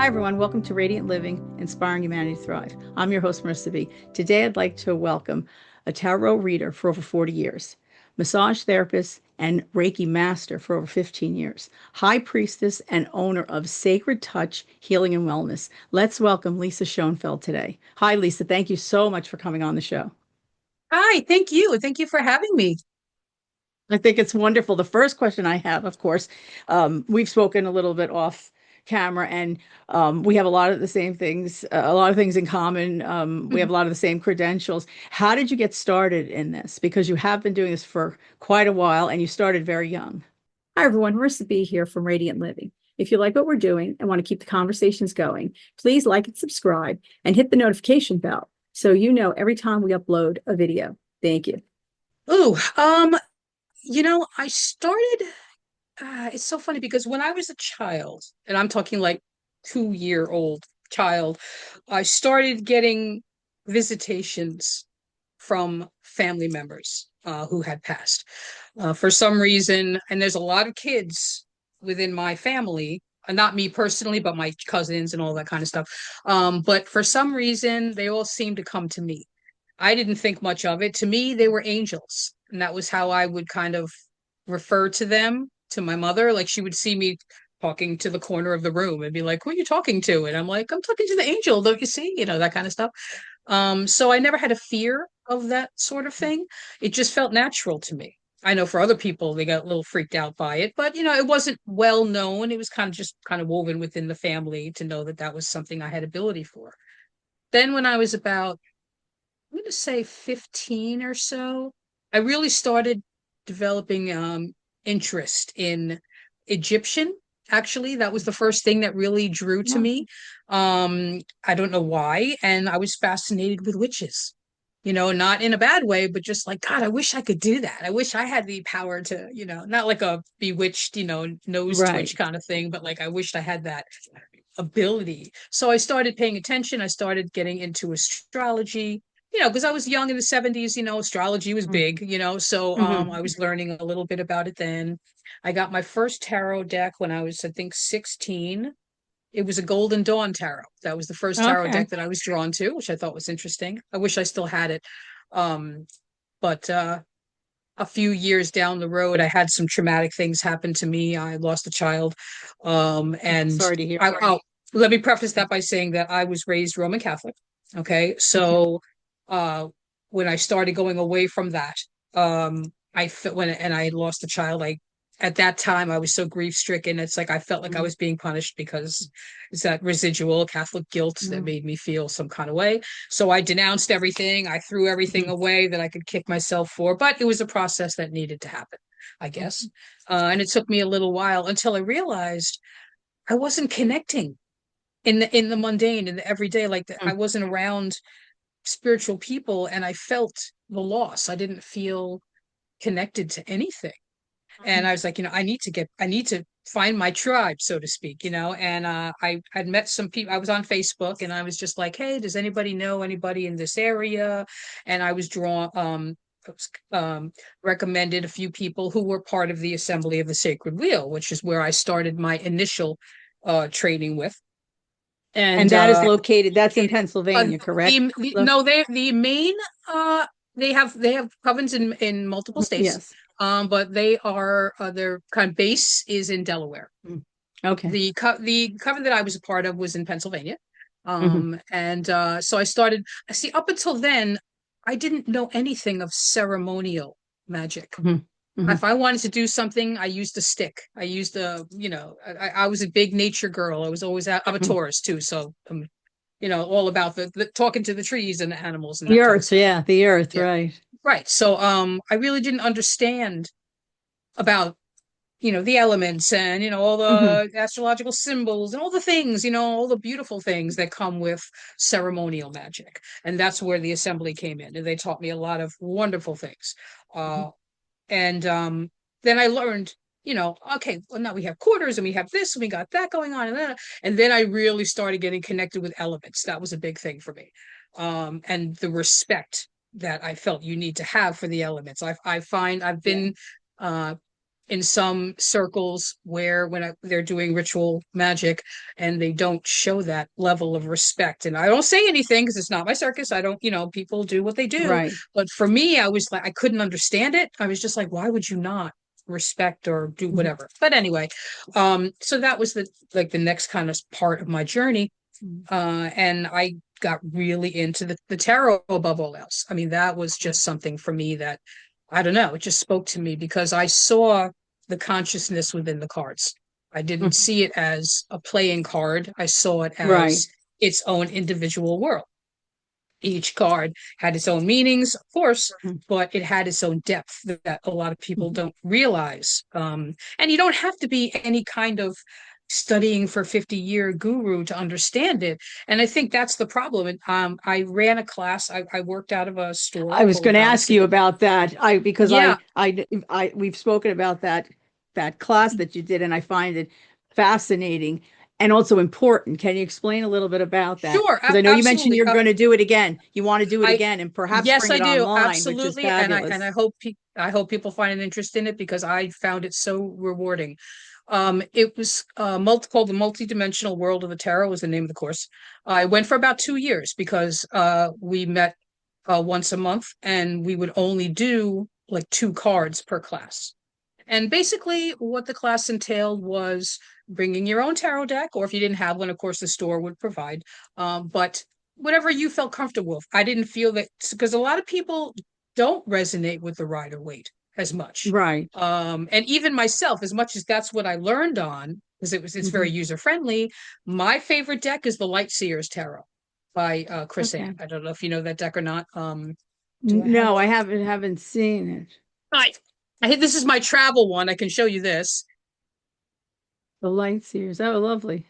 Hi, everyone. Welcome to Radiant Living, Inspiring Humanity to Thrive. I'm your host, Marisa B. Today, I'd like to welcome a tarot reader for over 40 years, massage therapist and Reiki Master for over 15 years, high priestess and owner of Sacred Touch Healing and Wellness. Let's welcome Lisa Schoenfeld today. Hi, Lisa. Thank you so much for coming on the show. Hi, thank you. Thank you for having me. I think it's wonderful. The first question I have, of course, we've spoken a little bit off camera, and we have a lot of the same things, a lot of things in common. We have a lot of the same credentials. How did you get started in this? Because you have been doing this for quite a while, and you started very young. Hi, everyone. Marisa B here from Radiant Living. If you like what we're doing and want to keep the conversations going, please like and subscribe and hit the notification bell so you know every time we upload a video. Thank you. Ooh, I started, it's so funny because when I was a child, and I'm talking like 2-year-old child, I started getting visitations from family members who had passed. For some reason, and there's a lot of kids within my family, not me personally, but my cousins and all that kind of stuff. But for some reason, they all seemed to come to me. I didn't think much of it. To me, they were angels. And that was how I would kind of refer to them to my mother. Like she would see me talking to the corner of the room and be like, "Who are you talking to?" And I'm like, "I'm talking to the angel, don't you see?" That kind of stuff. So I never had a fear of that sort of thing. It just felt natural to me. I know for other people they got a little freaked out by it, but it wasn't well known. It was kind of woven within the family to know that that was something I had ability for. Then when I was about, I'm going to say 15 or so, I really started developing interest in Egyptian. Actually, that was the first thing that really drew to Wow. me. I don't know why. And I was fascinated with witches, not in a bad way, but just like, God, I wish I could do that. I wish I had the power to, not like a bewitched, nose Right. twitch kind of thing, but like I wished I had that ability. So I started paying attention. I started getting into astrology, because I was young in the 70s, astrology was big, so I Mm-hmm. was learning a little bit about it then. I got my first tarot deck when I was, I think, 16. It was a Golden Dawn tarot. That was the first tarot Okay. deck that I was drawn to, which I thought was interesting. I wish I still had it. Um, but a few years down the road, I had some traumatic things happen to me. I lost a child. And Sorry to hear that. oh, let me preface that by saying that I was raised Roman Catholic. Okay. Okay. So uh, when I started going away from that, and I lost a child, at that time I was so grief stricken. It's like I felt like I Mhm. was being punished because it's that residual Catholic guilt that Mhm. made me feel some kind of way. So I denounced everything. I threw everything Mhm. away that I could kick myself for, but it was a process that needed to happen, I guess. And it took me a little while until I realized I wasn't connecting in the mundane, in the everyday. I Mhm. wasn't around spiritual people, and I felt the loss. I didn't feel connected to anything. And I was like, I need to find my tribe, so to speak, and I had met some people. I was on Facebook and I was just like, hey, does anybody know anybody in this area? And I was drawn, recommended a few people who were part of the Assembly of the Sacred Wheel, which is where I started my initial training with. And And that is located, that's in uh, Pennsylvania, correct? the no, the main uh they have covens in multiple states, Yes. but they are their kind of base is in Delaware. Mm. Okay. The coven that I was a part of was in Pennsylvania, Hmm. and so I started. I see. Up until then, I didn't know anything of ceremonial magic. Hmm. Hmm. If I wanted to do something, I used a stick. I used I was a big nature girl. I was always out. I'm a Hmm. Taurus too, so all about the talking to the trees and the animals and The that kind of earth, stuff. yeah, the earth, Yeah, right. right. So I really didn't understand about the elements and all Hmm. the astrological symbols and all the things, all the beautiful things that come with ceremonial magic. And that's where the assembly came in, and they taught me a lot of wonderful things. Hmm. And then I learned, okay, well, now we have quarters and we have this and we got that going on, and then I really started getting connected with elements. That was a big thing for me. And the respect that I felt you need to have for the elements. I find I've Yeah. been uh in some circles where they're doing ritual magic and they don't show that level of respect. And I don't say anything because it's not my circus. I don't, people do what they do. Right. But for me, I was like, I couldn't understand it. I was just like, why would you not respect or do whatever? But anyway, so that was the next kind of part of my journey. And I got really into the tarot above all else. I mean, that was just something for me that, I don't know, it just spoke to me because I saw the consciousness within the cards. I didn't see it as a playing card. I saw it Right. as its own individual world. Each card had its own meanings, of course, but it had its own depth that a lot of people don't realize. And you don't have to be any kind of studying for 50-year guru to understand it. And I think that's the problem. I ran a class. I worked out of a store I was called going to Goddess ask you about that. Because Yeah, we've spoken about that class that you did, and I find it fascinating and also important. Can you explain a little bit about that? sure, Because I know you mentioned absolutely. you're going to do it again. You want to do it I again and perhaps Yes, bring I it do. online, which is Absolutely. And fabulous. I hope people find an interest in it because I found it so rewarding. It was called The Multidimensional World of the Tarot was the name of the course. I went for about 2 years because we met once a month and we would only do like 2 cards per class. And basically, what the class entailed was bringing your own tarot deck, or if you didn't have one, of course, the store would provide. But whatever you felt comfortable with. I didn't feel that because a lot of people don't resonate with the Rider Waite as much. Right. And even myself, as much as that's what I learned on, because it's very user friendly. My favorite deck is the Light Seers Tarot by Chris Okay. Ann. I don't know if you know that deck or not. Do I have No, I one? haven't seen it. This is my travel one. I can show you this. The light seers. Oh, lovely.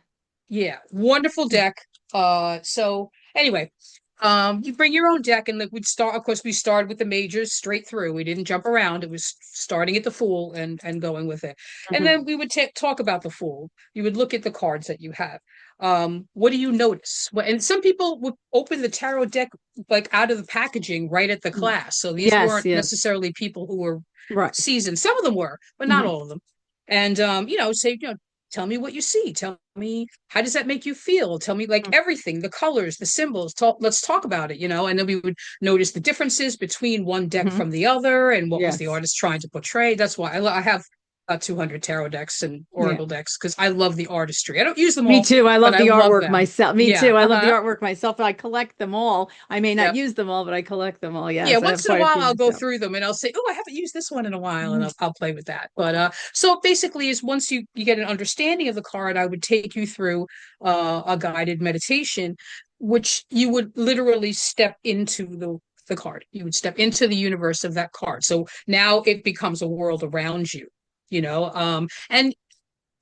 Yeah, wonderful deck. So anyway, you bring your own deck, and we'd start. Of course, we started with the majors straight through. We didn't jump around. It was starting at the Fool and going with it. And then we would talk about the Fool. You would look at the cards that you have. What do you notice? And some people would open the tarot deck like out of the packaging right at the class. So these Yes, weren't yes. necessarily people who were Right. seasoned. Some of them were, but not all of them. And say, tell me what you see. Tell me, how does that make you feel? Tell me like everything, the colors, the symbols. Let's talk about it, and then we would notice the differences between one deck from the other and what was the Yes. artist trying to portray. That's why I have 200 tarot decks and Yeah. oracle decks because I love the artistry. I don't use them Me all, too. I but love I the love artwork them. myself. Me Yeah, too. I love the artwork myself. I collect them all. I may not Yep. use them all, but I collect them all. Yeah, Yes, I have once in a quite a while few I'll go myself. through them and I'll say, "Oh, I haven't used this one in a while," and I'll play with that. But so basically, is once you get an understanding of the card, I would take you through a guided meditation, which you would literally step into the card. You would step into the universe of that card. So now it becomes a world around you, and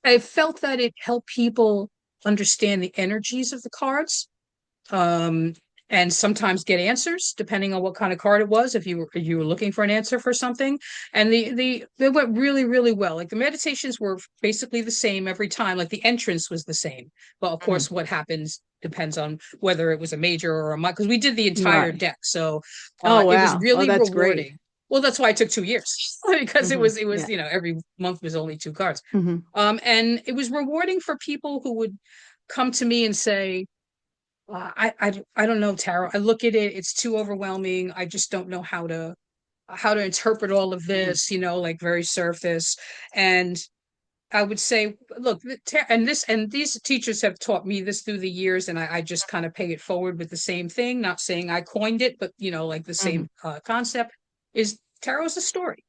I felt that it helped people understand the energies of the cards, um, and sometimes get answers depending on what kind of card it was. If you were looking for an answer for something, and they went really really well. Like the meditations were basically the same every time. Like the entrance was the same, but of course what happens depends on whether it was a major or a minor. Because we did the entire Right. deck, so Oh, it was wow. Oh, really that's great. rewarding. Well, that's why it took 2 years because it was Yeah. every month was only 2 cards. hmm And it was rewarding for people who would come to me and say, I don't know, tarot. I look at it, it's too overwhelming. I just don't know how to interpret all of this, like very surface. And I would say, look, and these teachers have taught me this through the years, and I just kind of pay it forward with the same thing. Not saying I coined it, but like the same concept is tarot is a story.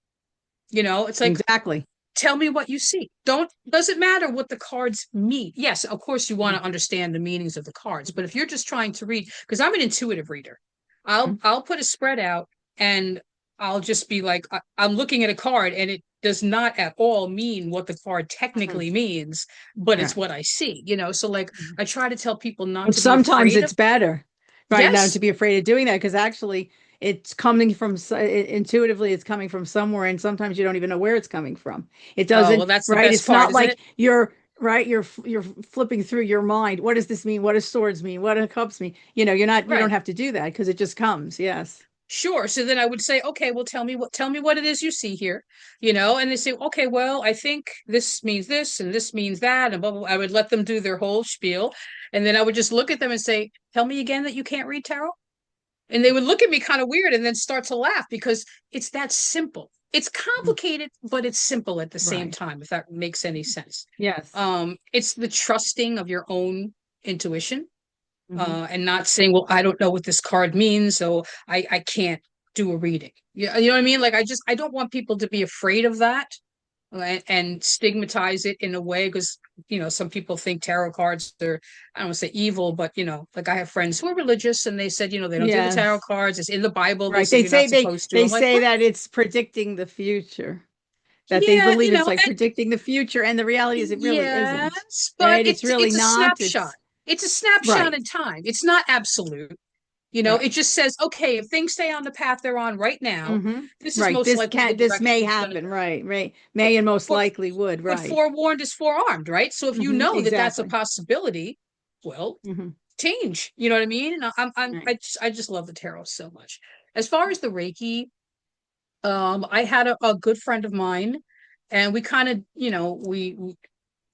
It's like, Exactly. tell me what you see. Doesn't matter what the cards mean. Yes, of course you want to understand the meanings of the cards, but if you're just trying to read, because I'm an intuitive reader, I'll put a spread out and I'll just be like, I'm looking at a card and it does not at all mean what the card technically means, but it's Right. what I see, So like I try to tell people not And to be sometimes afraid of. it's better, right? Not Yes. to be afraid of doing that because actually it's coming from intuitively, it's coming from somewhere, and sometimes you don't even know where it's coming from. It Oh, doesn't, well, that's the right? best It's part, not isn't like it? you're flipping through your mind. What does this mean? What does swords mean? What do cups mean? You don't Right. have to do that because it just comes. Yes. Sure. So then I would say, okay, well, tell me what it is you see here, and they say, okay, well, I think this means this and this means that, and blah, blah, blah. I would let them do their whole spiel. And then I would just look at them and say, tell me again that you can't read tarot. And they would look at me kind of weird and then start to laugh because it's that simple. It's complicated, but it's simple at the same time, if that makes any sense. Yes. It's the trusting of your own intuition. And not saying, well, I don't know what this card means, so I can't do a reading. Yeah, you know what I mean? Like, I don't want people to be afraid of that and stigmatize it in a way because, some people think tarot cards are, I don't want to say evil, but, like I have friends who are religious and they said, they don't do the tarot cards. It's in the Bible. Right. They say you're not supposed to. They say that it's predicting the future. That they believe it's like predicting the future, and the reality is it really isn't. But right? It's really it's a not. Snapshot. It's a snapshot in time. It's not absolute. It just says, okay, if things stay on the path they're on right now, this is most likely this may happen, right? May and most likely would, right? But forewarned is forearmed, right? So if you know that that's a possibility, well, change. You know what I mean? And I just love the tarot so much. As far as the Reiki, I had a good friend of mine, and we kind of,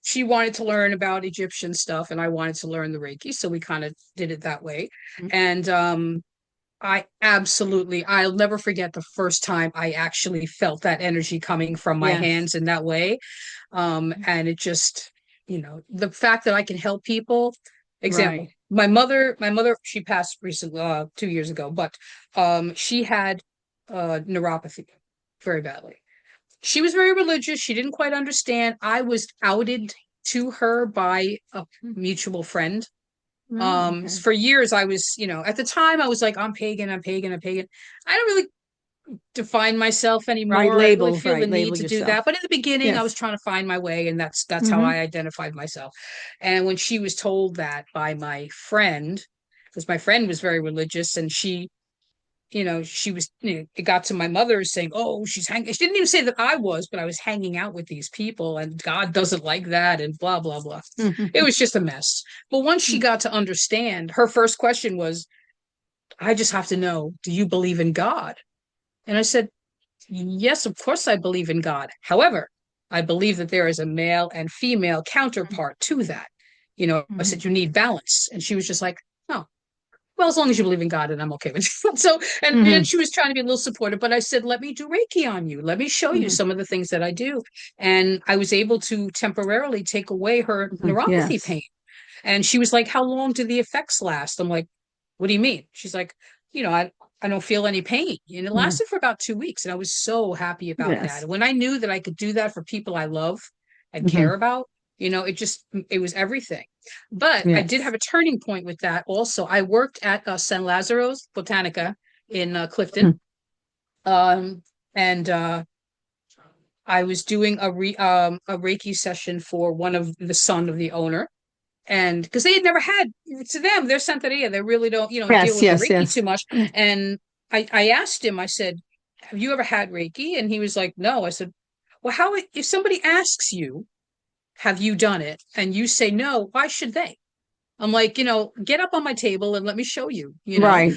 she wanted to learn about Egyptian stuff and I wanted to learn the Reiki. So we kind of did it that way. And I'll never forget the first time I actually felt that energy coming from my hands in that way. And it just, the fact that I can help people. Example, my mother, she passed recently, 2 years ago, but she had neuropathy very badly. She was very religious. She didn't quite understand. I was outed to her by a mutual friend. For years, I was, at the time I was like, I'm pagan. I don't really define myself anymore. I really feel the need to do that. But in the beginning, I was trying to find my way, and that's how I identified myself. And when she was told that by my friend, because my friend was very religious, and she was, it got to my mother saying, oh, she's hanging. She didn't even say that I was, but I was hanging out with these people and God doesn't like that and blah, blah, blah. It was just a mess. But once she got to understand, her first question was, I just have to know, do you believe in God? And I said, yes, of course I believe in God. However, I believe that there is a male and female counterpart to that. I said, you need balance. And she was just like, oh, well, as long as you believe in God, and I'm okay with it. So, and she was trying to be a little supportive, but I said, let me do Reiki on you. Let me show you some of the things that I do. And I was able to temporarily take away her neuropathy pain. And she was like, how long do the effects last? I'm like, what do you mean? She's like, I don't feel any pain. And it lasted for about 2 weeks. And I was so happy about that. When I knew that I could do that for people I love and care about, it was everything. But I did have a turning point with that also. I worked at San Lazaro's Botanica in Clifton. And I was doing a Reiki session for one of the son of the owner. And because they had never had, to them, they're Santeria. They really don't, deal with the Reiki too much. And I asked him, I said, have you ever had Reiki? And he was like, no. I said, well, if somebody asks you, have you done it? And you say no, why should they? I'm like, get up on my table and let me show you, Right.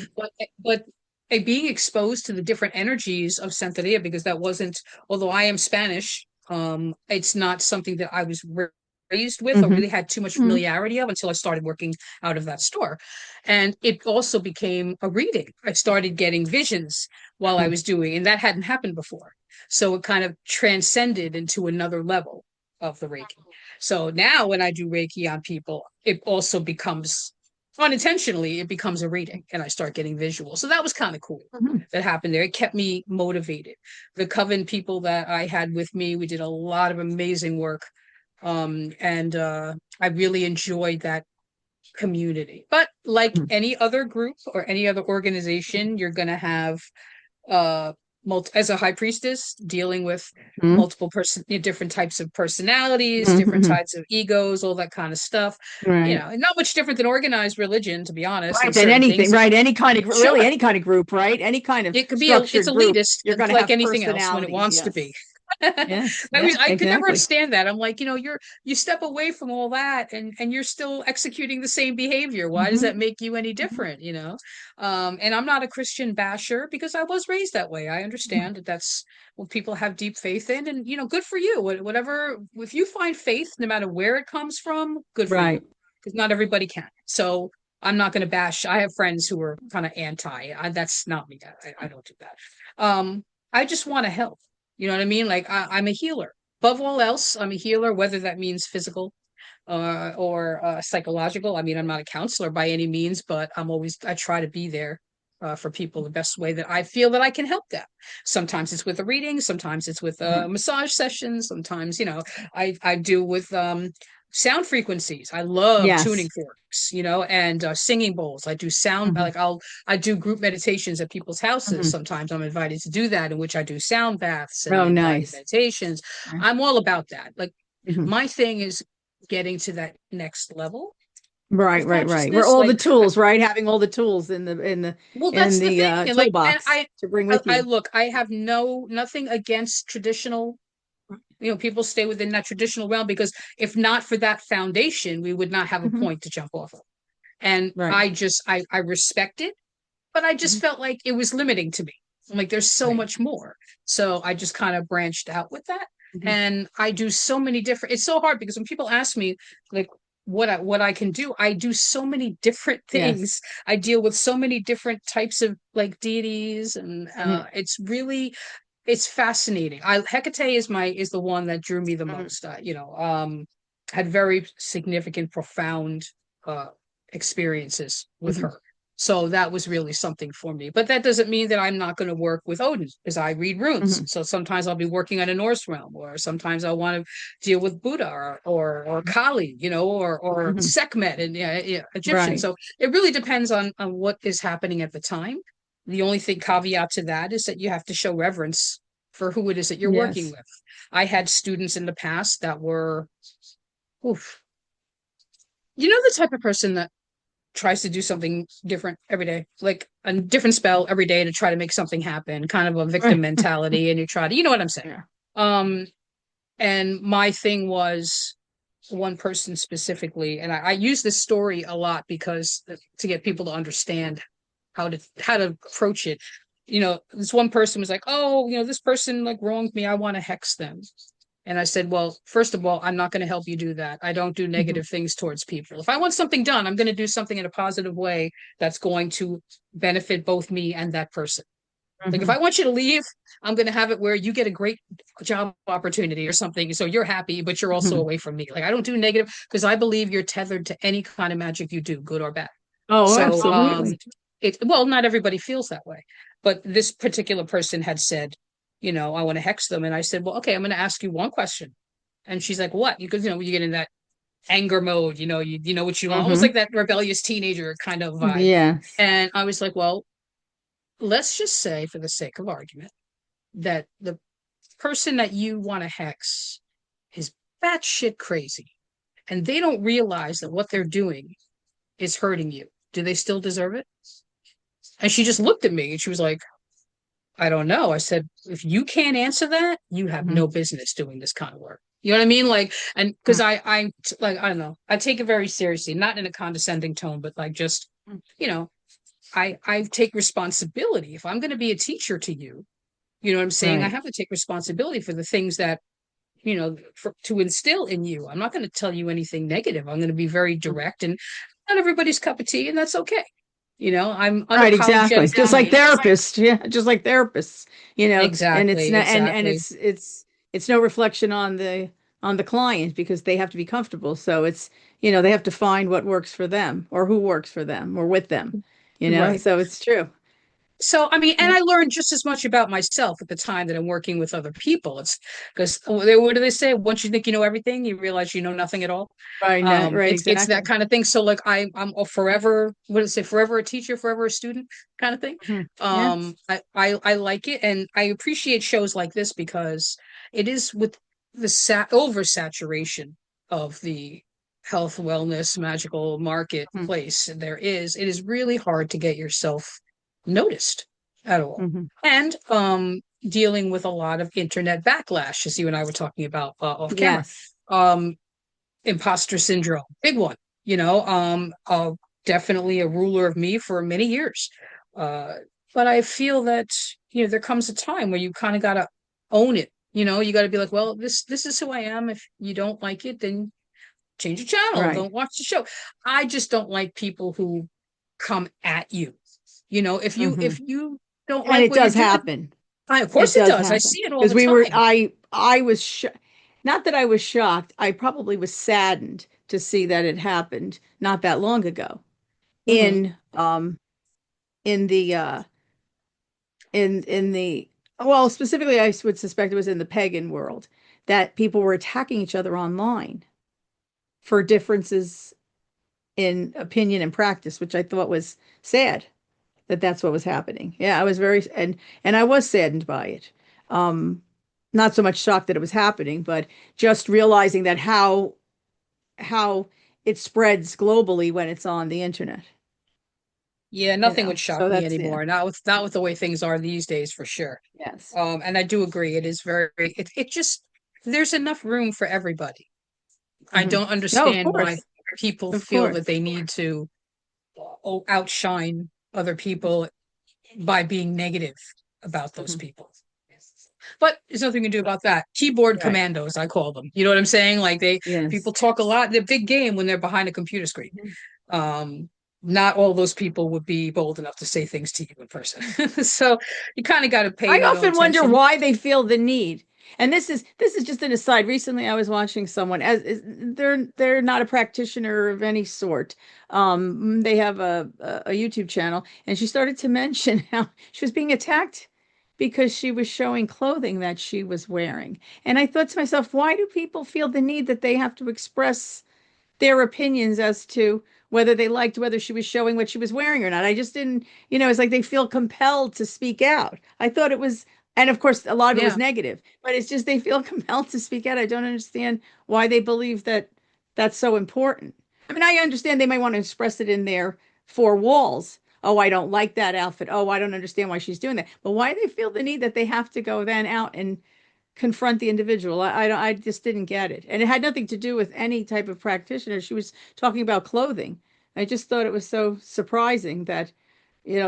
But being exposed to the different energies of Santeria, because that wasn't, although I am Spanish, it's not something that I was raised with or really had too much familiarity of until I started working out of that store. And it also became a reading. I started getting visions while I was doing, and that hadn't happened before. So it kind of transcended into another level of the Reiki. So now when I do Reiki on people, it also becomes unintentionally, it becomes a reading and I start getting visual. So that was kind of cool that happened there. It kept me motivated. The coven people that I had with me, we did a lot of amazing work. And I really enjoyed that community. But like any other group or any other organization, you're going to have as a high priestess dealing with multiple different types of personalities, different types of egos, all that kind of stuff. And not much different than organized religion, to be honest. Right, and anything, right? Any kind of really any kind of group, right? Any kind of it could be it's elitist, you're going to like have anything else when it wants to be. Yes. I could never Exactly. understand that. I'm like, you step away from all that and you're still executing the same behavior. Why does that make you any different, And I'm not a Christian basher because I was raised that way. I understand that that's what people have deep faith in, and good for you. Whatever, if you find faith, no matter where it comes from, good for you. Right. Because not everybody can. So I'm not going to bash. I have friends who are kind of anti. That's not me. I don't do that. I just want to help. You know what I mean? Like I'm a healer. Above all else, I'm a healer, whether that means physical or psychological. I mean, I'm not a counselor by any means, but I try to be there for people the best way that I feel that I can help them. Sometimes it's with a reading, sometimes it's with a massage session, sometimes, I do with sound frequencies. I love tuning Yes. forks, and singing bowls. I do sound, like I do group meditations at people's houses. Sometimes I'm invited to do that, in which I do sound baths Oh, and guided nice. meditations. Yeah. I'm all about that. Like Mhm. my thing is getting to that next level Right, of right, right. We're consciousness. all the Like, tools, right? Having all the tools in well, in that's the the thing. And like, and toolbox to bring with I you. look, I have nothing against traditional, people stay within that traditional realm, because if not for that foundation, we would not have a Mhm. point to jump off of. And Right. I respect it, but I just Mhm. felt like it was limiting to me. I'm like, there's so Right. much more. So I just kind of branched out with that. Mhm. And I do so many different, it's so hard because when people ask me like what I can do, I do so many different Yes. things. I deal with so many different types of like deities, and Mhm. it's fascinating. Hecate is the one that drew me the Mhm. most. Had very significant, profound uh experiences with Mhm. her. So that was really something for me. But that doesn't mean that I'm not going to work with Odin, because I read runes. Mhm. So sometimes I'll be working on a Norse realm, or sometimes I want to deal with Buddha or Kali, or Mhm. Sekhmet and yeah, Egyptian. Right. So it really depends on what is happening at the time. The only thing caveat to that is that you have to show reverence for who it is that you're working Yes. with. I had students in the past that were, oof, the type of person that tries to do something different every day, like a different spell every day to try to make something happen, kind of a victim Right. mentality, and you try to, you know what I'm saying. Yeah. Um, and my thing was one person specifically, and I use this story a lot because to get people to understand how to approach it. This one person was like, "Oh, this person like wronged me. I want to hex them." And I said, well, first of all, I'm not going to help you do that. I don't do Mhm. negative things towards people. If I want something done, I'm going to do something in a positive way that's going to benefit both me and that person. Like if Mhm. I want you to leave, I'm going to have it where you get a great job opportunity or something. So you're happy, but you're also Mhm. away from me. Like I don't do negative because I believe you're tethered to any kind of magic you do, good or bad. Oh, So absolutely. well, not everybody feels that way. But this particular person had said, I want to hex them. And I said, well, okay, I'm going to ask you one question. And she's like, what? Because, you get in that anger mode, you know what you want, almost like Mhm. that rebellious teenager kind of vibe. Yes. And I was like, well, let's just say, for the sake of argument, that the person that you want to hex is batshit crazy, and they don't realize that what they're doing is hurting you. Do they still deserve it? And she just looked at me and she was like, I don't know. I said, if you can't answer that, you have Mhm. no business doing this kind of work. You know what I mean? Like, and because like, I don't know, I take it very seriously, not in a condescending tone, but like just, you know, I take responsibility. If I'm going to be a teacher to you, you know what I'm saying? I Right. have to take responsibility for the things that, to instill in you. I'm not going to tell you anything negative. I'm going to be very direct, and not everybody's cup of tea, and that's okay. I'm Right, exactly. Just like unapologetically therapists, yeah, just like therapists, and it's exactly, not, and exactly. it's no reflection on the client because they have to be comfortable. So it's, they have to find what works for them or who works for them or with them, Right. So it's true. So, I mean, and Yeah. I learned just as much about myself at the time that I'm working with other people. It's because what do they say? Once you think you know everything, you realize you know nothing at all. Right, right, It's that exactly. kind of thing. So, like, I'm a forever, what does it say? Forever a teacher, forever a student kind of thing. Mhm. Yes. I like it, and I appreciate shows like this because it is with the oversaturation of the health, wellness, magical Mhm. marketplace. It is really hard to get yourself noticed at all. Mhm. And dealing with a lot of internet backlash, as you and I were talking about off camera. Yes. Imposter syndrome, big one, definitely a ruler of me for many years. But I feel that, there comes a time where you kind of got to own it. You got to be like, well, this is who I am. If you don't like it, then change your channel. Right. Don't watch the show. I just don't like people who come at you. If you don't And like it what you're does doing, happen. of It course it does does. I happen. see it all Because the time. I was, not that I was shocked, I probably was saddened to see that it happened not that long ago Mhm. in, in the, in the, well, specifically, I would suspect it was in the pagan world, that people were attacking each other online for differences in opinion and practice, which I thought was sad that that's what was happening. Yeah, I was very, and I was saddened by it. Um, Not so much shocked that it was happening, but just realizing that how it spreads globally when it's on the internet. Yeah, You nothing know, would shock so me that's yeah. anymore. Not with the way things are these days, for sure. Yes. And I do agree. It is it just, there's enough room for everybody. I Hmm. don't No, of understand why course, people of feel that course. they need to outshine other people by being negative about those Hmm. people. But there's nothing you can do about that. Keyboard Right. commandos, I call them. You know what I'm saying? Like, people Yes. talk a lot. They're big game when they're behind a computer screen. Mhm. Um, Not all those people would be bold enough to say things to you in person. So you kind of got to pay I no often wonder attention. why they feel the need. And this is just an aside. Recently, I was watching someone they're not a practitioner of any sort. They have a YouTube channel, and she started to mention how she was being attacked because she was showing clothing that she was wearing. And I thought to myself, why do people feel the need that they have to express their opinions as to whether they liked whether she was showing what she was wearing or not? I just didn't, it's like they feel compelled to speak out. I thought it was, and of course, a lot of it was Yeah, negative, but it's just they feel compelled to speak out. I don't understand why they believe that that's so important. I mean, I understand they might want to express it in their four walls. Oh, I don't like that outfit. Oh, I don't understand why she's doing that. But why they feel the need that they have to go then out and confront the individual. I just didn't get it. And it had nothing to do with any type of practitioner. She was talking about clothing. I just thought it was so surprising that,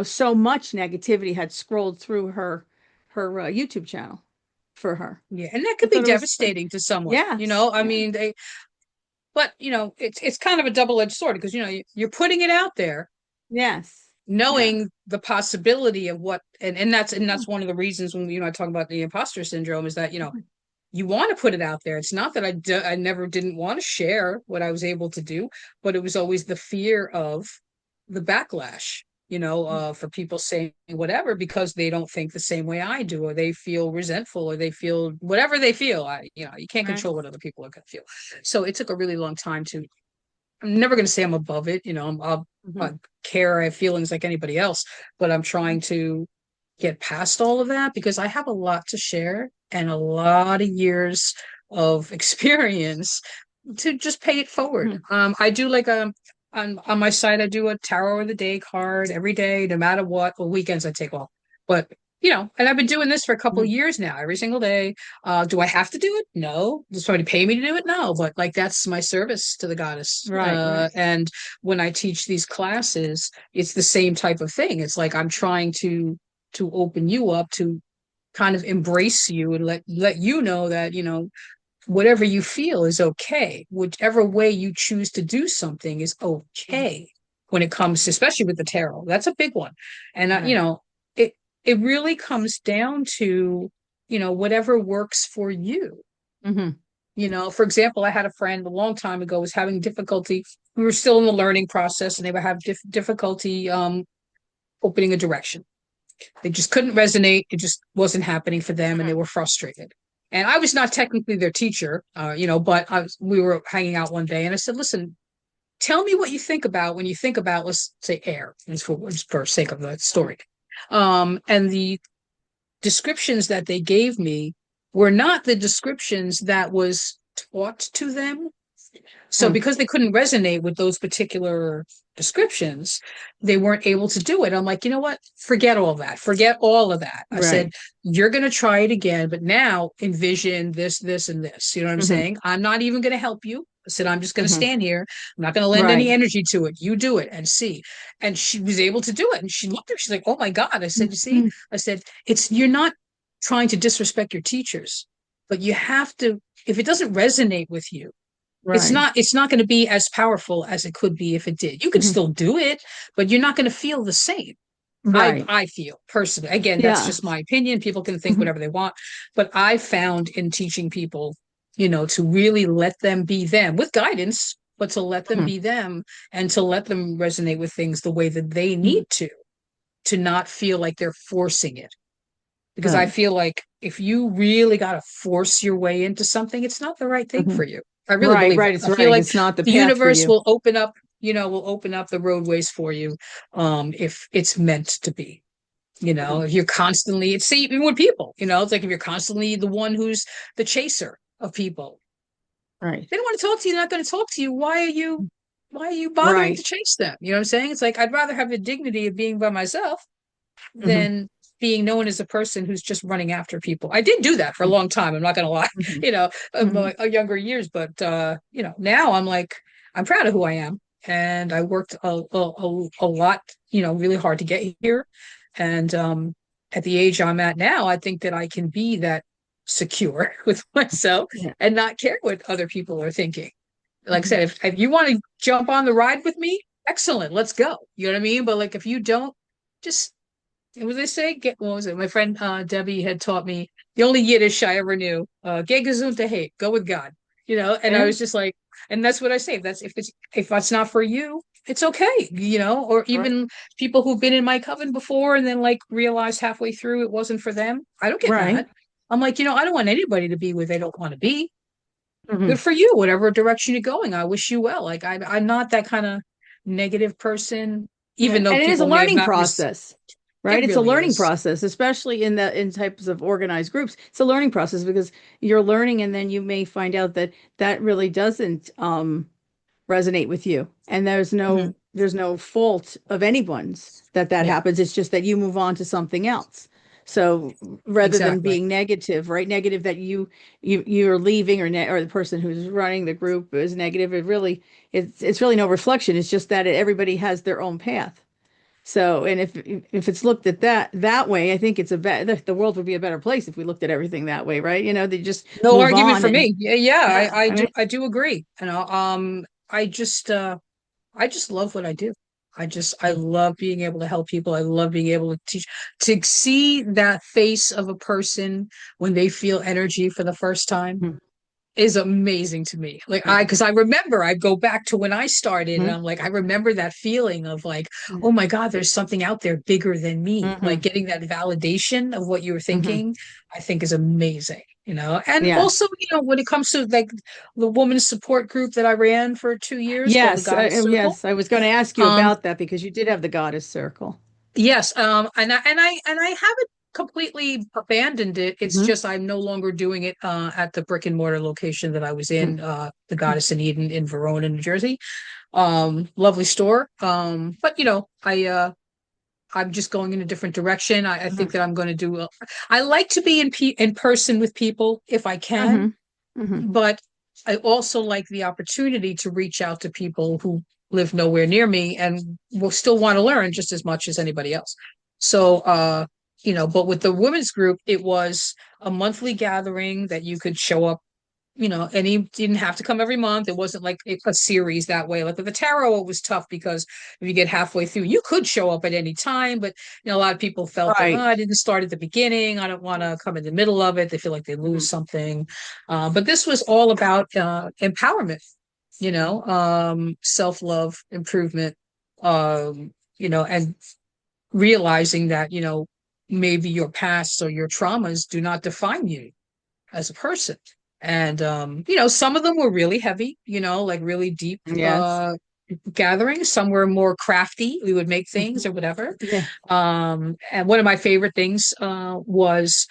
so much negativity had scrolled through her YouTube channel for her. yeah, and that I could be thought it was, devastating to someone. yes, I yeah, mean, but it's kind of a double-edged sword, because you're putting it out there, yes, yes. knowing the possibility of what, and that's one of the reasons when I talk about the imposter syndrome, is that you want to put it out there. It's not that I never didn't want to share what I was able to do, but it was always the fear of the backlash, for people saying whatever because they don't think the same way I do, or they feel resentful, or they feel whatever they feel. You can't Right. control what other people are going to feel. So it took a really long time to. I'm never going to say I'm above it. I Mhm. care. I have feelings like anybody else, but I'm trying to get past all of that because I have a lot to share and a lot of years of experience to just pay it forward. Mhm. I do like on my site, I do a tarot of the day card every day, no matter what. Well, weekends I take off, but and I've been doing this for a couple of Mhm. years now, every single day. Do I have to do it? No. Does somebody pay me to do it? No. But like, that's my service to the goddess. Right, right. And when I teach these classes, it's the same type of thing. It's like I'm trying to open you up to kind of embrace you and let you know that whatever you feel is okay. Whichever way you choose to do something is Mhm. okay when it comes, especially with the tarot. That's a big one. And Right. it it really comes down to whatever works for you. Hmm. For example, I had a friend a long time ago was having difficulty. We were still in the learning process, and they would have difficulty opening a direction. They just couldn't resonate. It just wasn't happening for them, and they were frustrated. And I was not technically their teacher, but we were hanging out one day, and I said, "Listen, tell me what you think about when you think about, let's say, air, for sake of the story." And the descriptions that they gave me were not the descriptions that was taught to them So because they couldn't resonate with those particular descriptions, they weren't able to do it. I'm like, you know what? Forget all that. Forget all of that. I said, Right. you're going to try it again, but now envision this, this, and this. You know what I'm saying? I'm not even going to help you. I said, I'm just going to stand here. I'm not going to lend any Right. energy to it. You do it and see. And she was able to do it. And she looked at me. She's like, oh my God. I said, you see, I said, you're not trying to disrespect your teachers, but you have to, if it doesn't resonate with you, Right. it's not going to be as powerful as it could be if it did. You can still do it, but you're not going to feel the same. Right. I feel personally, again, that's Yeah. just my opinion. People can think whatever they want, but I found in teaching people, to really let them be them with guidance, but to let them be them and to let them resonate with things the way that they need to not feel like they're forcing it. Because I Right. feel like if you really got to force your way into something, it's not the right thing for you. I really Right. believe Right. that. It's I feel right. like It's not the the path for universe you. will open up, will open up the roadways for you, if it's meant to be. If you're constantly, it's see, even with people, it's like if you're constantly the one who's the chaser of people, Right. they don't want to talk to you, they're not going to talk to you. Why are you bothering to Right. chase them? You know what I'm saying? It's like I'd rather have the dignity of being by myself Hmm. than being known as a person who's just running after people. I did do that for a long time. I'm not going to lie, Hmm. in Hmm. my younger years, but now I'm like, I'm proud of who I am. And I worked a lot, really hard to get here. And at the age I'm at now, I think that I can be that secure with myself Yeah. and not care what other people are thinking. Like I said, if you want to jump on the ride with me, excellent, let's go. You know what I mean? But like if you don't, just what did they say? What was it? My friend Debbie had taught me the only Yiddish I ever knew. Geh gesund hate, go with God. And I Yeah. was just like, and that's what I say. If that's not for you, it's okay. Or Right. even people who've been in my coven before and then like realized halfway through it wasn't for them. I don't get Right. mad. I'm like, I don't want anybody to be where they don't want to be. Hmm. Good for you, whatever direction you're going. I wish you well. Like I'm not that kind of negative person, Yeah. even though And it is a people may have learning not. process. Right. It It's a really learning is. process, especially in types of organized groups. It's a learning process because you're learning and then you may find out that that really doesn't resonate with you. And Mhm. there's no fault of anyone's that Yeah, happens. It's just that you move on to something else. So rather than exactly. being negative, right? Negative that you're leaving or the person who's running the group is negative. It's really no reflection. It's just that everybody has their own path. So, and if it's looked at that way, I think the world would be a better place if we looked at everything that way, right? They just No move argument on for and me. Yeah, yeah, yeah, I mean, I do agree. I just love what I do. I love being able to help people. I love being able to teach, to see that face of a person when they feel energy for the first time mhm, is amazing to me. Like right. because I remember I go back to when I started and Mhm, I'm like, I remember that feeling of like, yeah, oh my God, there's something out there bigger than me. Like mhm, getting that validation of what you were mhm. thinking, I think is amazing, And also, Yes. when it comes to like the women's support group that I ran for 2 years called the Yes. Goddess Circle. Yes. I was going to ask you Um, about that because you did have the goddess circle. yes, and I haven't completely abandoned it. It's Hmm. just I'm no longer doing it at the brick and mortar location that I was Hmm. in, the Goddess in Eden in Verona, New Jersey. Lovely store. But I'm just going in a different direction. I think that I'm going to do. I like to be in person with people if I can, Hmm. Hmm. but I also like the opportunity to reach out to people who live nowhere near me and will still want to learn just as much as anybody else. So, but with the women's group, it was a monthly gathering that you could show up, and you didn't have to come every month. It wasn't like a series that way. Like with the tarot, it was tough because if you get halfway through, you could show up at any time. But a lot of people felt that, oh, Right. I didn't start at the beginning. I don't want to come in the middle of it. They feel like they Hmm. lose something. But this was all about empowerment, self-love, improvement, and realizing that, maybe your past or your traumas do not define you as a person. And some of them were really heavy, like really deep Yes. gatherings. Some were more crafty. We would make Hmm. things or whatever. Yeah. And one of my favorite things was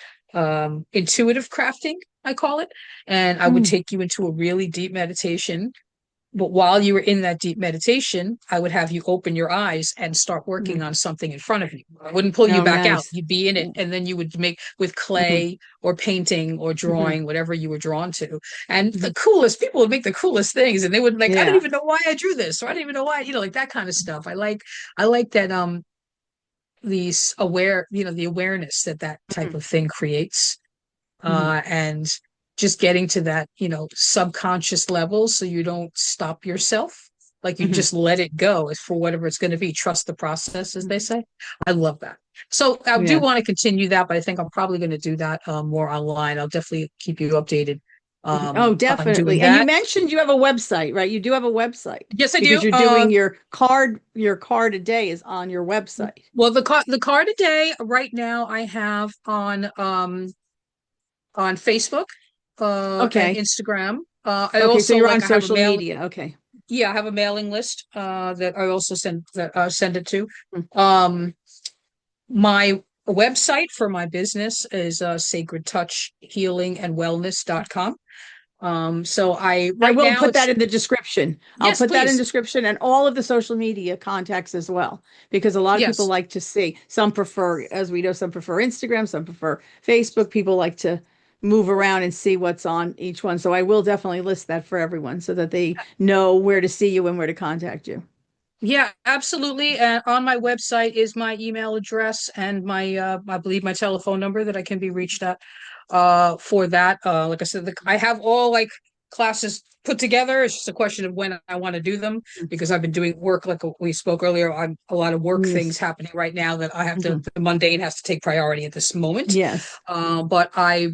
intuitive crafting, I call it. And I would Mm. take you into a really deep meditation. But while you were in that deep meditation, I would have you open your eyes and start working on something in front of you. I wouldn't pull you Oh, back out. nice. You'd be in it. And then you would make with Mhm. clay or painting or Mhm. drawing, whatever you were drawn to. And the Mhm. coolest people would make the coolest things. And they would like, I don't Yeah. even know why I drew this, or I don't even know why, like that kind of stuff. I like that these the awareness that that type Mhm. of thing creates. Mhm. And just getting to that, subconscious level so you don't stop yourself. Like you Mhm. just let it go as for whatever it's going to be. Trust the process, as they say. I love that. So I do Yes. want to continue that, but I think I'm probably going to do that more online. I'll definitely keep you updated Mhm. Oh, on doing definitely. And you that. mentioned you have a website, right? You do have a website Yes, I because do. you're doing your card a day is on your website. Well, the card a day right now I have on Facebook and Okay. Instagram. I Okay. So also you're on like I have a social mail. media. Okay. Yeah, I have a mailing list that I also send it to. Mm. Um, my website for my business is sacred touch healing and wellness.com. So I I right will now put that it's in the description. I'll yes, put that in please. description and all of the social media contacts as well, because a lot of people Yes. like to see. Some prefer, as we know, some prefer Instagram, some prefer Facebook. People like to move around and see what's on each one. So I will definitely list that for everyone so that they know where to see you and where to contact you. Yeah, absolutely. And on my website is my email address and my I believe my telephone number that I can be reached at for that. Like I said, I have all like classes put together. It's just a question of when I want to do them because I've been doing work like we spoke earlier. I'm a lot of work things Yes. happening right now that I have to Mhm. the mundane has to take priority at this moment. Yes. But I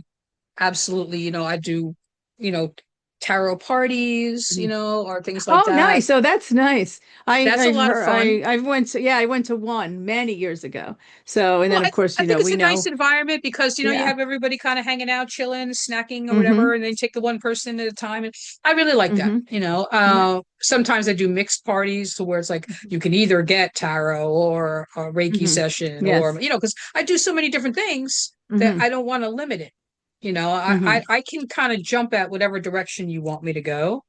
absolutely, I do, you know, tarot parties, Mhm. or things like Oh, that. nice. So that's nice. That's a I've lot of heard fun. I went to, yeah, I went to one many years ago. So and Well, then of course, I think it's we a nice know. environment because, you Yeah. have everybody kind of hanging out, chilling, snacking or whatever, Mm-hmm. and then take the one person at a time. And I really like that, Mm-hmm. Yeah. Sometimes I do mixed parties to where it's like you can either get tarot or a Reiki Mm-hmm. session or, Yes. because I do so many different things that Mm-hmm. I don't want to limit it. Mm-hmm. I can kind of jump at whatever direction you want me to go.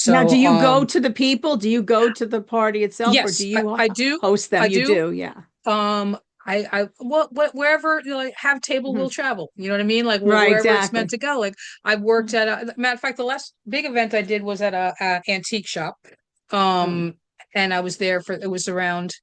Now, do So, you go to the people? Do you go to the party itself, or do yes, you I do. host them? I You do. do, yeah. Um, wherever like have table will Mhm. travel. You know what I mean? Like Right, wherever it's meant exactly. to go. Like I've worked at a matter of fact, the last big event I did was at a antique shop. Mm. Um, and I was there for it was around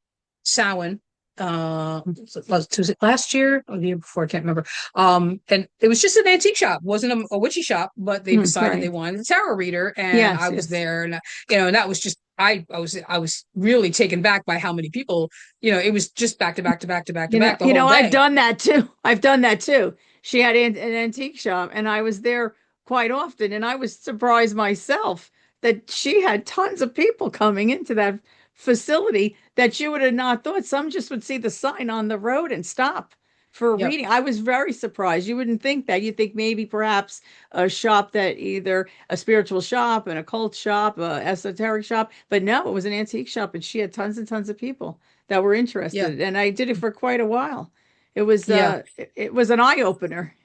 Samhain. Was it last year or the year before? I can't remember. And it was just an antique shop, wasn't a witchy shop, but they Mm, decided they right. wanted a tarot reader, and I Yes, was yes. there, and and that was just I was really taken back by how many people. It was just back to back to back to back to back the whole I've day. done that too. I've done that too. She had an antique shop, and I was there quite often, and I was surprised myself that she had tons of people coming into that facility that you would have not thought. Some just would see the sign on the road and stop for a Yep. reading. I was very surprised. You wouldn't think that. You think maybe perhaps a shop that either a spiritual shop, an occult shop, a esoteric shop, but no, it was an antique shop, and she had tons and tons of people that were Yeah. interested, and I did it for quite a while. Yeah. It was an eye opener.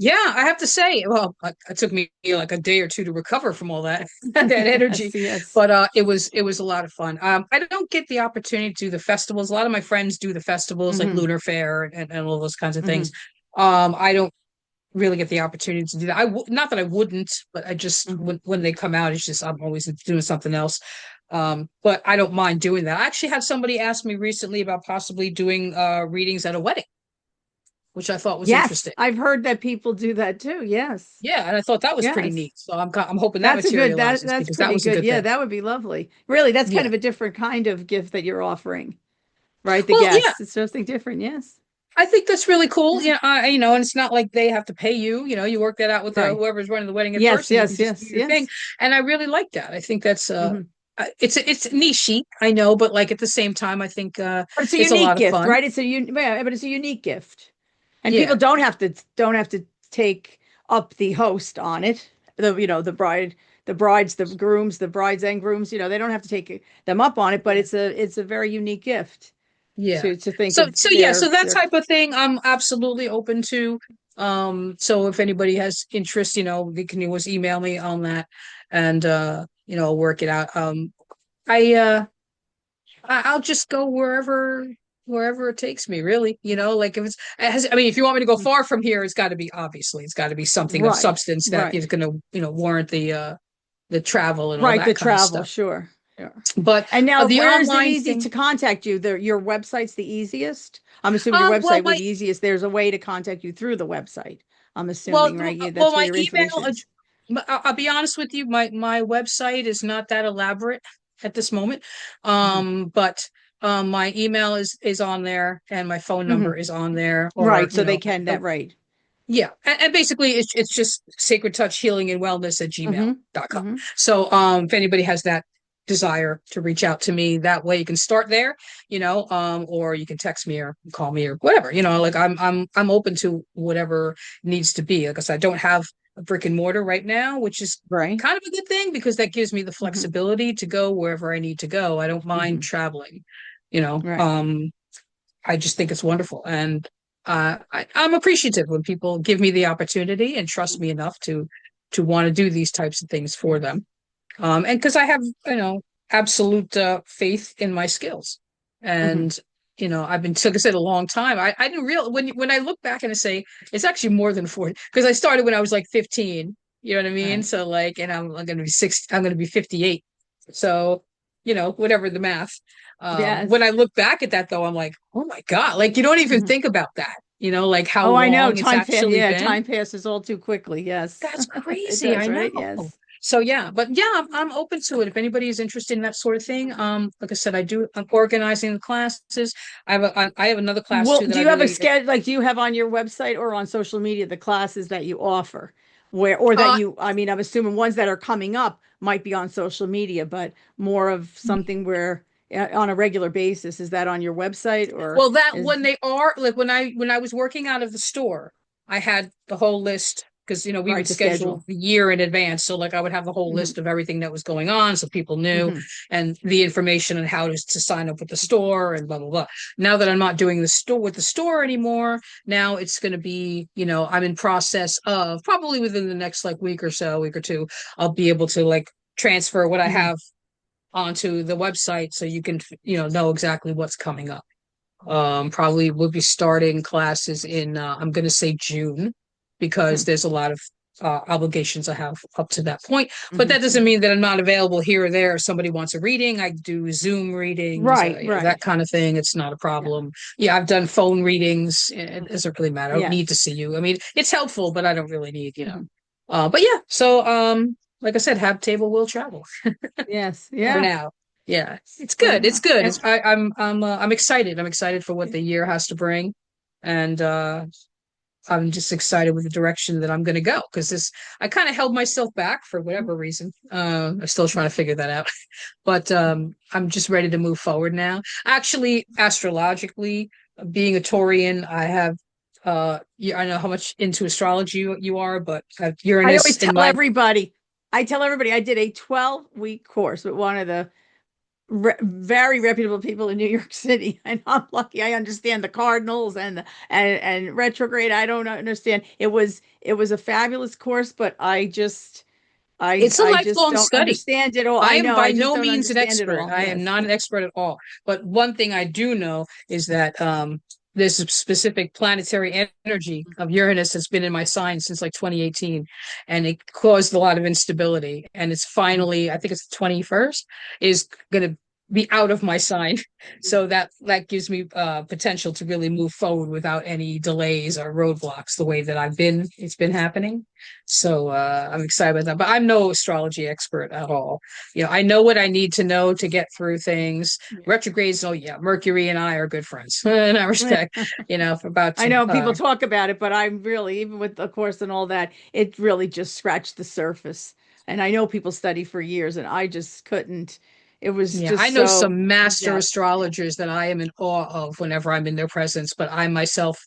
Yeah, I have to say, well, it took me like a day or two to recover from all that that energy, Yes, yes. but it was a lot of fun. I don't get the opportunity to do the festivals. A lot of my friends do the festivals like Hmm. Lunar Fair and all those kinds of things. Hmm. I don't really get the opportunity to do that. Not that I wouldn't, but I just Hmm. when they come out, it's just I'm always doing something else. But I don't mind doing that. I actually had somebody ask me recently about possibly doing readings at a wedding, which I thought was Yes, interesting. I've heard that people do that too. Yes, Yeah, and I thought that was pretty yes. neat. So I'm hoping that materializes That's because that pretty was a good. good Yeah, thing. that would be lovely. Really, that's kind Yeah. of a different kind of gift that you're offering, right? The Well, yeah, guests. It's something different. Yes. I think that's really cool. Yeah. And it's not like they have to pay you. You work that out with Right. whoever's running the wedding at Yes, first, and you can yes, just do yes, your thing. yes. And I really like that. I think that's Hmm. it's niche, I know, but like at the same time, I think But it's a it's a unique lot of gift, fun. right? Yeah, but it's a unique gift. And people Yeah, don't have to take up the host on it. The bride, the brides, the grooms, the brides and grooms, they don't have to take them up on it, but yeah, it's a very unique gift yeah. to think So of so yeah, so that their type of thing, I'm absolutely open to. So if anybody has interest, they can always email me on that, and work it out. I I'll just go wherever it takes me, really. Like if I mean, if you want me to go far from here, it's got to be, obviously it's got to be something of Right, substance that right, is going to, warrant the travel and all right. The that kind of travel, stuff. sure. Sure. But And now, the where is it online easy thing, to contact you? Your website's the easiest? I'm assuming your well, website would be easiest. There's a way to contact you through the website. I'm well, assuming, right? well, That's where my your email. information is. I'll be honest with you. My website is not that elaborate at this moment. Mhm. But my email is on there, and my phone number Mhm. is on there, or Right. So they can that, right. yeah, and basically it's just Sacred Touch Healing and Wellness at Mm-hmm. gmail.com. Mm-hmm. So if anybody has that desire to reach out to me that way, you can start there, or you can text me or call me or whatever, like I'm open to whatever needs to be. Like I said, I don't have a brick and mortar right now, which is Right. kind of a good thing because that gives me the Mm-hmm. flexibility to go wherever I need to go. I don't mind Mm-hmm. traveling, you know. Right. Um I just think it's wonderful. And I'm appreciative when people give me the opportunity and trust me enough to want to do these types of things for them. And because I have, absolute faith in my skills. Mm-hmm. And, I've been, like I said, a long time. I didn't realize when I look back and I say it's actually more than 40, because I started when I was like 15, you know what I mean? Right. So like, and I'm going to be I'm going to be 58. So, whatever the math. Yes. When I look back at that though, I'm like, oh my God, like you don't even Mm-hmm. think about that, like how Oh, I know. long it's actually Yeah, been. time passes all too quickly. Yes. That's It crazy. does, I know. right? Yes. So yeah, but yeah, I'm open to it. If anybody is interested in that sort of thing, like I said, I'm organizing the classes. I have another class Well, too that do I you have a really schedule? Like, do you have on your website or on social media the classes that you offer? Or that uh you, I mean, I'm assuming ones that are coming up might be on social media, but more of something where on a regular basis. Is that on your website or well, that is when they are like when I was working out of the store, I had the whole list because we right, would the schedule schedule? the year in advance. So like I would have the whole Hmm. list of everything that was going on, so people knew, Hmm. and the information on how to sign up with the store and blah blah blah. Now that I'm not doing the store with the store anymore, now it's going to be, I'm in process of probably within the next like week or so, week or two, I'll be able to like transfer what I Hmm. have onto the website so you can know exactly what's coming up. Probably we'll be starting classes in I'm going to say June, because there's a lot of obligations I have up to that point. But Hmm. that doesn't Hmm. mean that I'm not available here or there. If somebody wants a reading, I do Zoom readings, Right, that right. kind of thing. It's not a Yeah. problem. Yeah, I've done phone readings. It Mhm. doesn't really matter. I don't need to Yes. see you. I mean, it's helpful, but I don't really need. Hmm. But yeah, so like I said, have table will travel Yes. for Yeah. now. Yeah, it's good. It's Well, good. and I'm excited. I'm excited for what the year has to bring, and I'm just excited with the direction that I'm going to go, because this I kind of held myself back for whatever reason. I'm still trying to figure that out, but I'm just ready to move forward now. Actually, astrologically, being a Taurian, I have. I know how much into astrology you are, but I have I Uranus always in tell my. everybody, I did a 12-week course with one of the very reputable people in New York City, and I'm lucky. I understand the cardinals and retrograde. I don't understand. It was a fabulous course, but It's a I just lifelong don't study. understand it all. I I am know. by I just no don't means an understand it expert. all. I am Yes. not an expert at all. But one thing I do know is that there's a specific planetary energy of Uranus that's been in my sign since like 2018, and it caused a lot of instability. And it's finally, I think it's the 21st, is going to be out of my sign. So that gives me potential to really move forward without any delays or roadblocks the way that it's been happening. So I'm excited about that. But I'm no astrology expert at all. I know what I need to know to get through things. Retrogrades, oh yeah, Mercury and I are good friends in that respect. For about I know people talk about it, but I'm really, even with the course and all that, it really just scratched the surface. And I know people study for years, and I just couldn't. It was yeah, I just know so some in master depth. Yeah. astrologers that I am in awe of whenever I'm in their presence, but I myself,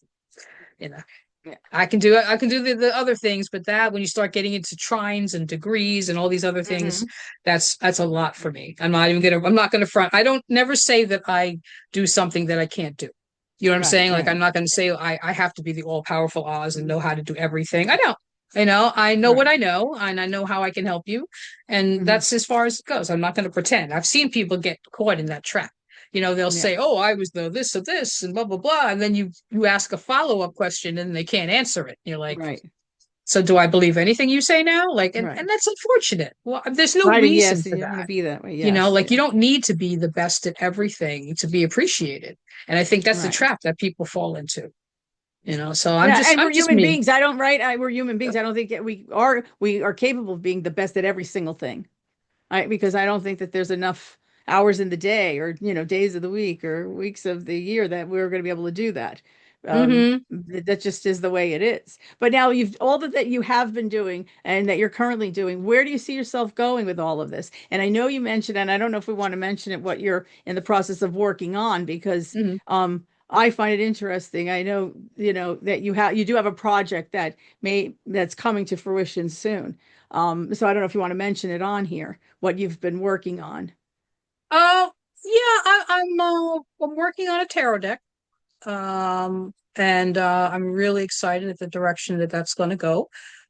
you know, Yeah. I can do it. I can do the other things, but that when you start getting into trines and degrees and all these other things, Hmm. that's a lot for me. I'm not gonna front. I don't never say that I do something that I can't do. You know what I'm Right, saying? Like I'm right. not gonna say I have to be the all powerful Oz and know how to do everything. I don't. I know what Right. I know, and I know how I can help you. And Hmm. that's as far as it goes. I'm not going to pretend. I've seen people get caught in that trap. They'll say, Yes. "Oh, I was the this of this," and blah blah blah, and then you ask a follow-up question and they can't answer it. You're like, Right. "So do I believe anything you say now?" Like, and Right. that's unfortunate. Well, there's no Right. reason Yes. for And you don't want to that. be that way. Yes. Like you Yeah. don't need to be the best at everything to be appreciated. And I think that's the Right. trap that people fall into. So I'm Yeah, just and I'm we're just human me. beings. We're human beings. I don't think that we are capable of being the best at every single thing. Because I don't think that there's enough hours in the day or, days of the week or weeks of the year that we're going to be able to do that. Hmm. That just is the way it is. But now you've all that you have been doing and that you're currently doing, where do you see yourself going with all of this? And I know you mentioned, and I don't know if we want to mention it, what you're in the process of working on, because Hmm. I find it interesting. I know, that you do have a project that's coming to fruition soon. So I don't know if you want to mention it on here, what you've been working on. Uh, yeah, I'm working on a tarot deck. And I'm really excited at the direction that that's going to go.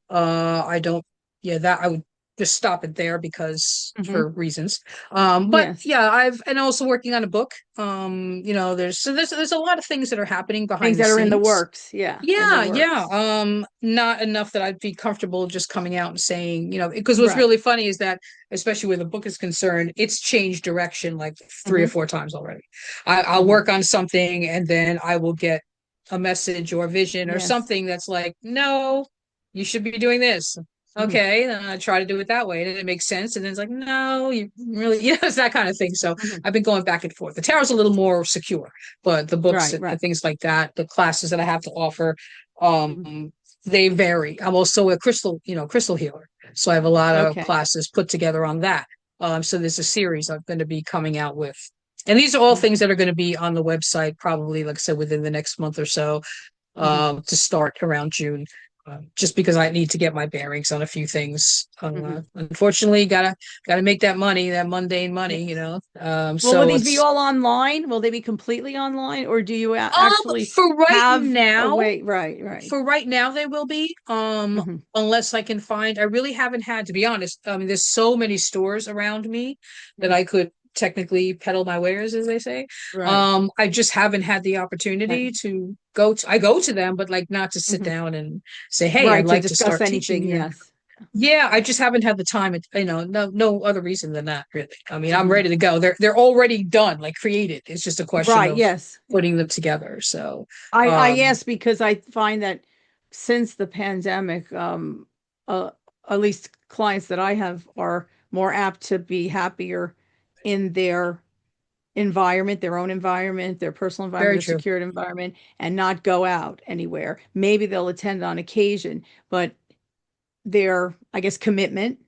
I don't, yeah, that I would just stop it there because Hmm. for reasons. But Yes. yeah, and also working on a book. There's a lot of things that are happening Things behind the that are in the scenes. works. Yeah, in the Yeah, yeah. works. Not enough that I'd be comfortable just coming out and saying, because what's Right. really funny is that, especially where the book is concerned, it's changed direction like three or Hmm. four times already. I'll Hmm. work on something and then I will get a message or a vision or Yes. something that's like, no, you should be doing this. Hmm. Okay, then I try to do it that way, and it makes sense. And then it's like, no, you really, it's that kind of thing. So Hmm. I've been going back and forth. The tarot's a little more secure, but the books Right. and Right. things like that, the classes that I have to offer, Mhm. they vary. I'm also a crystal healer, so I have a lot of Okay. classes put together on that. So there's a series I'm going to be coming out with, and these are all Hmm. things that are going to be on the website probably, like I said, within the next month or so, Hmm. to start around June. Just because I need to get my bearings on a few things. Hmm. Unfortunately, gotta make that money, that mundane money, Yes. Well, will So these be it's all online? Will they be completely online, or do you actually for right have a now, way? Right. Right. they will be, Hmm. unless I can find. I really haven't had, to be honest. There's so many stores around me that I could technically peddle my wares, as they say. Right. I just haven't had the opportunity Right. to go to. I go to them, but like not to sit Hmm. down and say, "Hey, I'd Right. To like to discuss start teaching anything. you." Yes. Yeah, I just haven't had the time. No other reason than that, really. I mean, I'm Hmm. ready to go. They're already done, like created. It's just a question Right. of Yes. putting them together. So, I um, ask because I find that since the pandemic, uh, at least clients that I have are more apt to be happier in their environment, their own environment, their personal environment, very their true. secured environment, and not go out anywhere. Maybe they'll attend on occasion, but their, I guess, commitment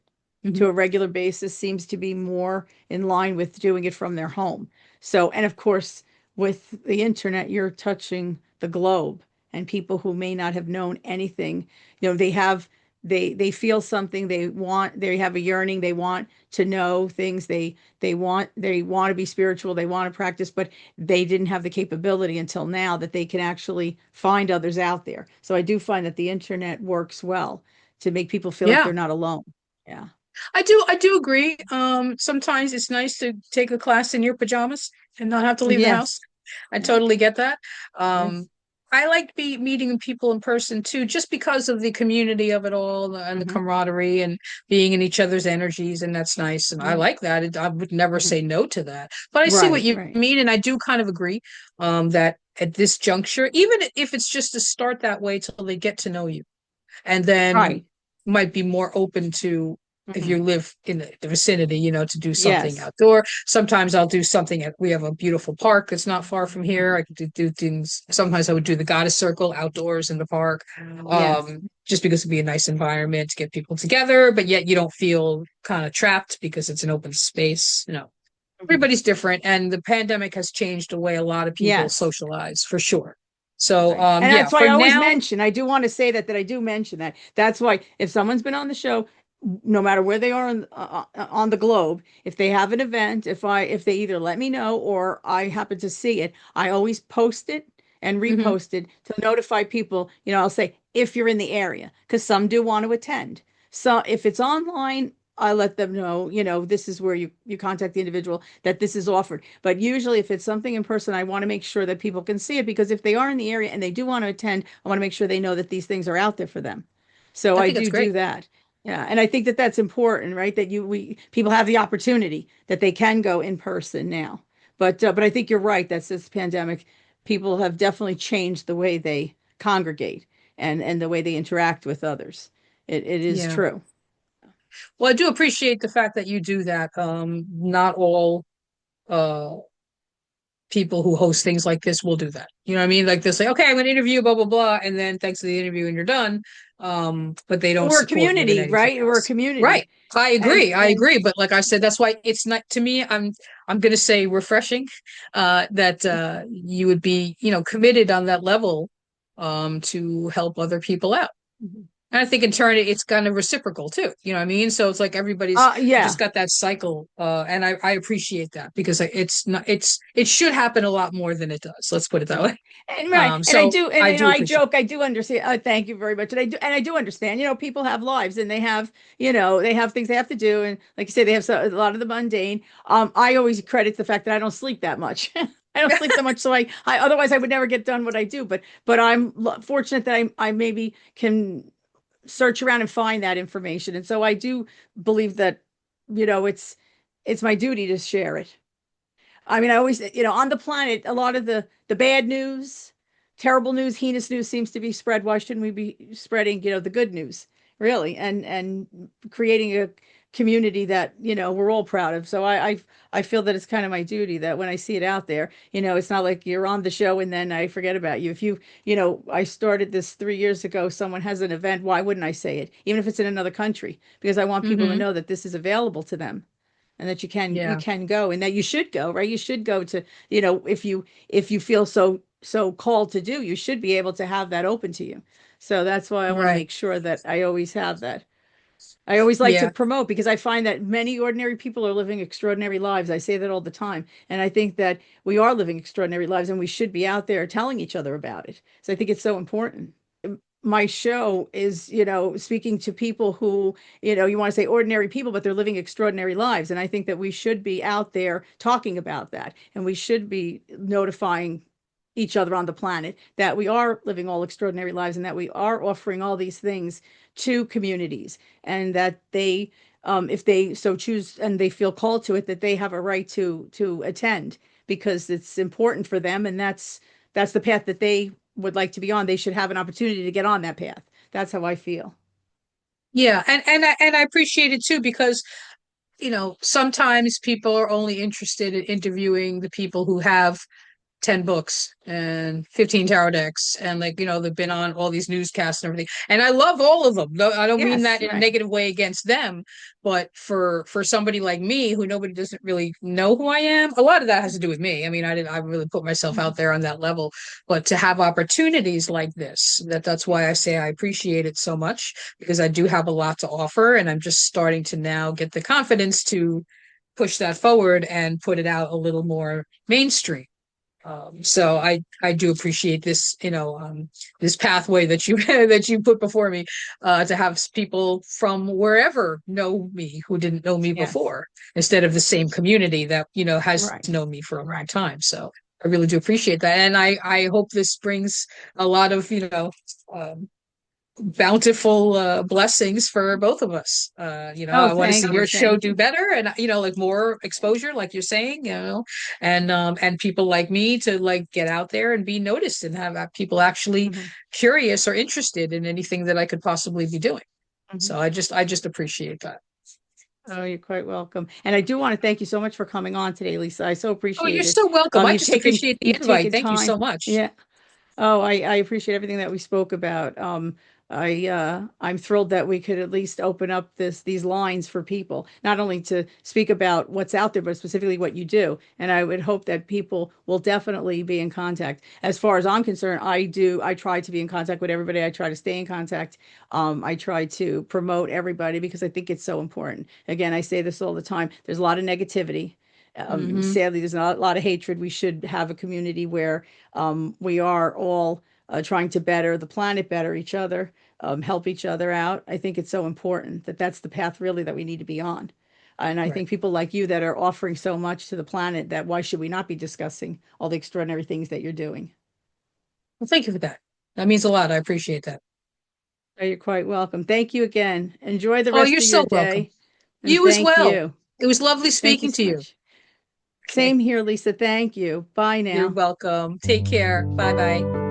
Hmm. to a regular basis seems to be more in line with doing it from their home. So, and of course, with the internet, you're touching the globe, and people who may not have known anything, they feel something, they have a yearning, they want to know things, they want to be spiritual, they want to practice, but they didn't have the capability until now that they can actually find others out there. So I do find that the internet works well to make people feel like Yeah, they're not alone. Yeah. I do agree. Sometimes it's nice to take a class in your pajamas and not have to leave the house. Yes. I Yeah. totally get that. Yes. I like meeting people in person too, just because of the community of it all and the Hmm. camaraderie and being in each other's energies, and that's nice. And I Hmm. like that. I would never Hmm. say no to that. But I see what Right. you Right. mean, and I do kind of agree. That at this juncture, even if it's just to start that way till they get to know you, and then Right. might be more open to, if Hmm. you live in the vicinity, to do something Yes. outdoor. Sometimes I'll do something we have a beautiful park that's not far from here. Hmm. I could do things. Sometimes I would do the goddess circle outdoors in the park, Yes. just because it'd be a nice environment to get people together, but yet you don't feel kind of trapped because it's an open space. Hmm. Everybody's different, and the pandemic has changed the way a lot of people Yes. socialize for sure. So, Right. And yeah, that's why for I always now. mention, I do want to say that I do mention that. That's why if someone's been on the show, no matter where they are on the globe, if they have an event, if they either let me know or I happen to see it, I always post it and Hmm. reposted to notify people. I'll say if you're in the area, because some do want to attend. So if it's online, I let them know, this is where you contact the individual, that this is offered. But usually if it's something in person, I want to make sure that people can see it, because if they are in the area and they do want to attend, I want to make sure they know that these things are out there for them. So I I think that's do great. that. Yeah, and I think that that's important, right? That we people have the opportunity that they can go in person now. But I think you're right that since the pandemic, people have definitely changed the way they congregate and the way they interact with others. It is Yeah. true. Well, I do appreciate the fact that you do that. Not all uh people who host things like this will do that. You know what I mean? Like they'll say, okay, I'm gonna interview, blah, blah, blah, and then thanks for the interview and you're done. But they don't We're a support you in community, anything right? We're a else. community. Right. I And agree. I and agree. But like I said, that's why it's not to me, I'm gonna say refreshing, that you would be, committed on that level to help other people out. And I think in turn it's kind of reciprocal too. You know what I mean? So it's like everybody's just yeah. got that cycle. And I appreciate that because it's not it should happen a lot more than it does. Let's put it that way. And right. And I So do, and I do I appreciate joke, I do understand. Thank you very much. And I do understand, people have lives and they have, they have things they have to do. And like you say, they have a lot of the mundane. I always credit the fact that I don't sleep that much. I don't sleep that much. So I otherwise I would never get done what I do. But I'm fortunate that I maybe can search around and find that information. And so I do believe that, it's my duty to share it. I mean, I always, on the planet, a lot of the bad news, terrible news, heinous news seems to be spread. Why shouldn't we be spreading, the good news, really, and creating a community that we're all proud of? So I feel that it's kind of my duty that when I see it out there, it's not like you're on the show and then I forget about you. If I started this 3 years ago. Someone has an event, why wouldn't I say it, even if it's in another country? Because I want people to hmm know that this is available to them and that you Yeah. can go and that you should go, right? You should go to, if you feel so called to do, you should be able to have that open to you. So that's why I want to Right. make sure that I always have that. I always like to Yeah. promote because I find that many ordinary people are living extraordinary lives. I say that all the time. And I think that we are living extraordinary lives and we should be out there telling each other about it. So I think it's so important. My show is, speaking to people who, you want to say ordinary people, but they're living extraordinary lives. And I think that we should be out there talking about that. And we should be notifying each other on the planet that we are living all extraordinary lives and that we are offering all these things to communities and that they, if they so choose and they feel called to it, that they have a right to attend because it's important for them. And that's the path that they would like to be on. They should have an opportunity to get on that path. That's how I feel. Yeah. And I appreciate it too because sometimes people are only interested in interviewing the people who have 10 books and 15 tarot decks and like they've been on all these newscasts and everything, and I love all of them. No, I don't mean Yes, that in a right. negative way against them, but for somebody like me who nobody doesn't really know who I am, a lot of that has to do with me. I mean, I really put myself out there on that level, but to have opportunities like this, that's why I say I appreciate it so much, because I do have a lot to offer and I'm just starting to now get the confidence to push that forward and put it out a little more mainstream. So I do appreciate this, this pathway that you that you put before me, to have people from wherever know me who didn't know me Yes, before, instead of the same community that has right. known me for a long time. So I really do appreciate that, and I hope this brings a lot of um, bountiful blessings for both of us. Oh, I want to see thank you, your show thank do you. better, and like more exposure, like you're saying, and people like me to like get out there and be noticed and have people actually Mhm, curious or interested in anything that I could possibly be doing. mhm. So I just appreciate that. Oh, you're quite welcome. And I do want to thank you so much for coming on today, Lisa. I so Oh, you're appreciate it. so welcome. I You've just taken appreciate the you've invite. taken Thank you time. so much. Yeah. Oh, I appreciate everything that we spoke about. I'm thrilled that we could at least open up these lines for people, not only to speak about what's out there, but specifically what you do. And I would hope that people will definitely be in contact. As far as I'm concerned, I try to be in contact with everybody. I try to stay in contact. I try to promote everybody because I think it's so important. Again, I say this all the time. There's a lot of negativity Sadly, there's not a lot of hatred. We should have a community where we are all trying to better the planet, better each other, help each other out. I think it's so important that that's the path really that we need to be on. And I think people like you that are offering so much to the planet, that why should we not be discussing all the extraordinary things that you're doing? Well, thank you for that. That means a lot. I appreciate that. Oh, you're quite welcome. Thank you again. Enjoy the Oh, rest you're of your so welcome. day. And You as thank well. you. It was lovely Thank you speaking so to you. much. Same here, Lisa. Thank you. Bye now. You're welcome. Take care. Bye bye.